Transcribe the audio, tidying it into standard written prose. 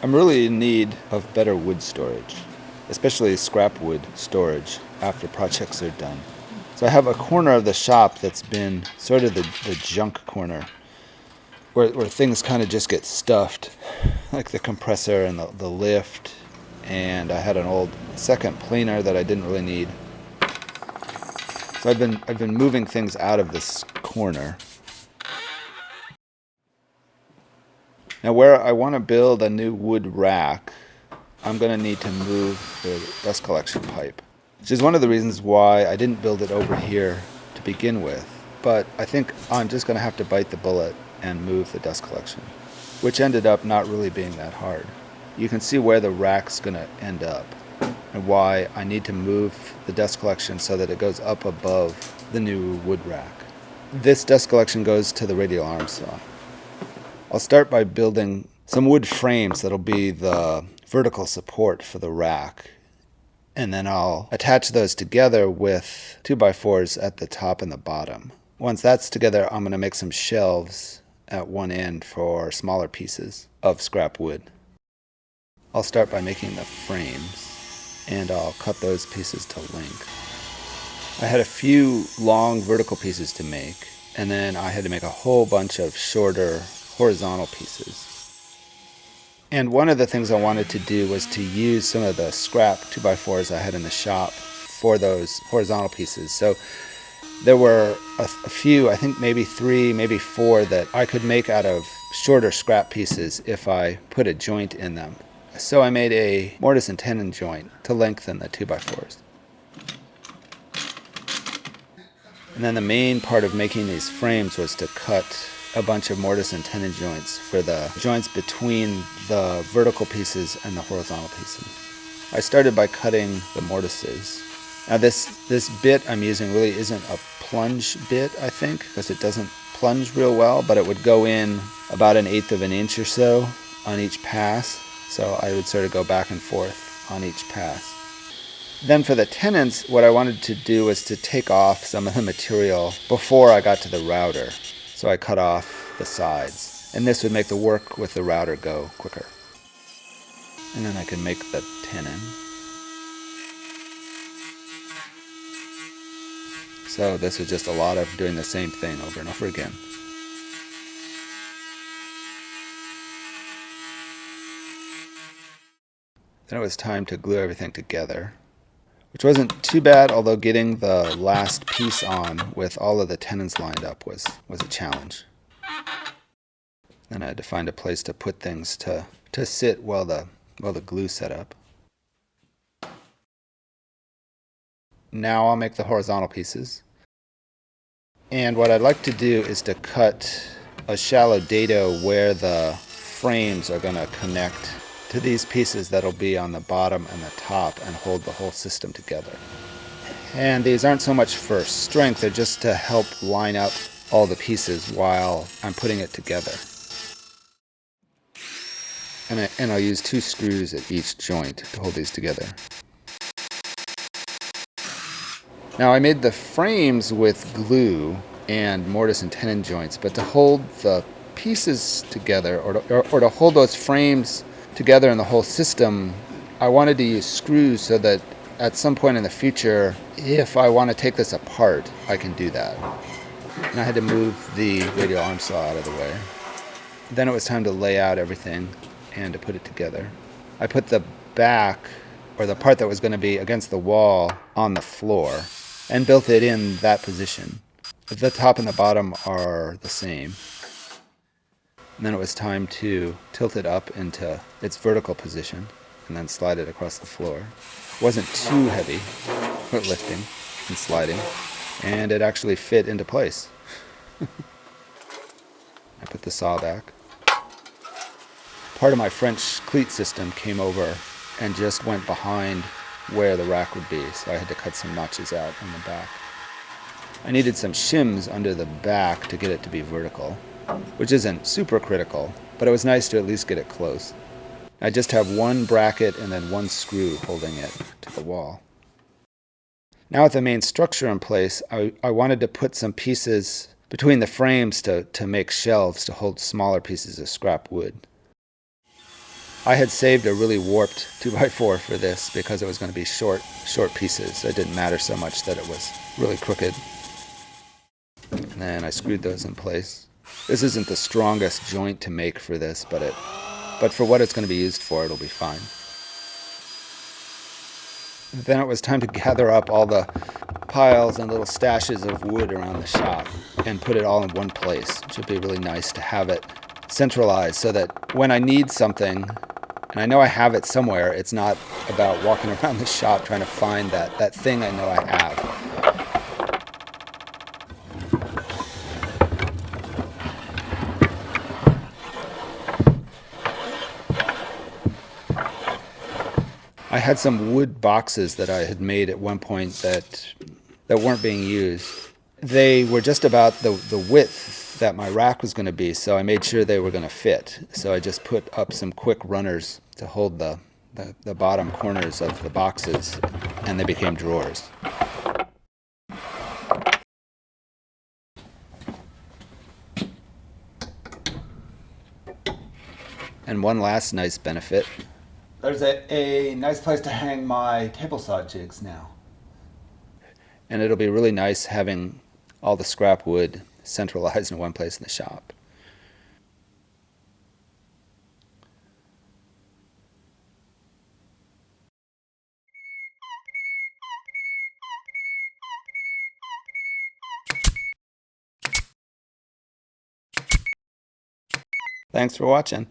I'm really in need of better wood storage, especially scrap wood storage after projects are done. So I have a corner of the shop that's been sort of the junk corner, where things kind of just get stuffed, like the compressor and the lift, and I had an old second planer that I didn't really need. So I've been moving things out of this corner. Now where I want to build a new wood rack, I'm going to need to move the dust collection pipe, which is one of the reasons why I didn't build it over here to begin with. But I think I'm just going to have to bite the bullet and move the dust collection, which ended up not really being that hard. You can see where the rack's going to end up and why I need to move the dust collection so that it goes up above the new wood rack. This dust collection goes to the radial arm saw. I'll start by building some wood frames that'll be the vertical support for the rack. And then I'll attach those together with 2x4s at the top and the bottom. Once that's together, I'm going to make some shelves at one end for smaller pieces of scrap wood. I'll start by making the frames, and I'll cut those pieces to length. I had a few long vertical pieces to make, and then I had to make a whole bunch of shorter horizontal pieces. And one of the things I wanted to do was to use some of the scrap 2x4s I had in the shop for those horizontal pieces. So there were a few, I think maybe 3, maybe 4, that I could make out of shorter scrap pieces if I put a joint in them. So I made a mortise and tenon joint to lengthen the 2x4s. And then the main part of making these frames was to cut a bunch of mortise and tenon joints for the joints between the vertical pieces and the horizontal pieces. I started by cutting the mortises. Now this bit I'm using really isn't a plunge bit, I think, because it doesn't plunge real well, but it would go in about 1/8 of an inch or so on each pass. So I would sort of go back and forth on each pass. Then for the tenons, what I wanted to do was to take off some of the material before I got to the router. So I cut off the sides, and this would make the work with the router go quicker. And then I can make the tenon. So this was just a lot of doing the same thing over and over again. Then it was time to glue everything together, which wasn't too bad, although getting the last piece on with all of the tenons lined up was a challenge. Then I had to find a place to put things to sit while the glue set up. Now I'll make the horizontal pieces. And what I'd like to do is to cut a shallow dado where the frames are going to connect to these pieces that'll be on the bottom and the top and hold the whole system together. And these aren't so much for strength, they're just to help line up all the pieces while I'm putting it together. And I'll use 2 screws at each joint to hold these together. Now I made the frames with glue and mortise and tenon joints, but to hold the pieces together, or to hold those frames together in the whole system, I wanted to use screws so that at some point in the future, if I want to take this apart, I can do that. And I had to move the radial arm saw out of the way. Then it was time to lay out everything and to put it together. I put the back, or the part that was going to be against the wall, on the floor and built it in that position. The top and the bottom are the same. And then it was time to tilt it up into its vertical position and then slide it across the floor. It wasn't too heavy, but lifting and sliding, and it actually fit into place. I put the saw back. Part of my French cleat system came over and just went behind where the rack would be, so I had to cut some notches out on the back. I needed some shims under the back to get it to be vertical, which isn't super critical, but it was nice to at least get it close. I just have 1 bracket and then 1 screw holding it to the wall. Now with the main structure in place, I wanted to put some pieces between the frames to make shelves to hold smaller pieces of scrap wood. I had saved a really warped 2x4 for this because it was going to be short pieces. It didn't matter so much that it was really crooked. And then I screwed those in place. This isn't the strongest joint to make for this, but for what it's going to be used for, it'll be fine. Then it was time to gather up all the piles and little stashes of wood around the shop and put it all in one place. It should be really nice to have it centralized so that when I need something, and I know I have it somewhere, it's not about walking around the shop trying to find that thing I know I have. I had some wood boxes that I had made at one point that weren't being used. They were just about the width that my rack was going to be, so I made sure they were going to fit. So I just put up some quick runners to hold the bottom corners of the boxes, and they became drawers. And one last nice benefit. There's a nice place to hang my table saw jigs now. And it'll be really nice having all the scrap wood centralized in one place in the shop. Thanks for watching.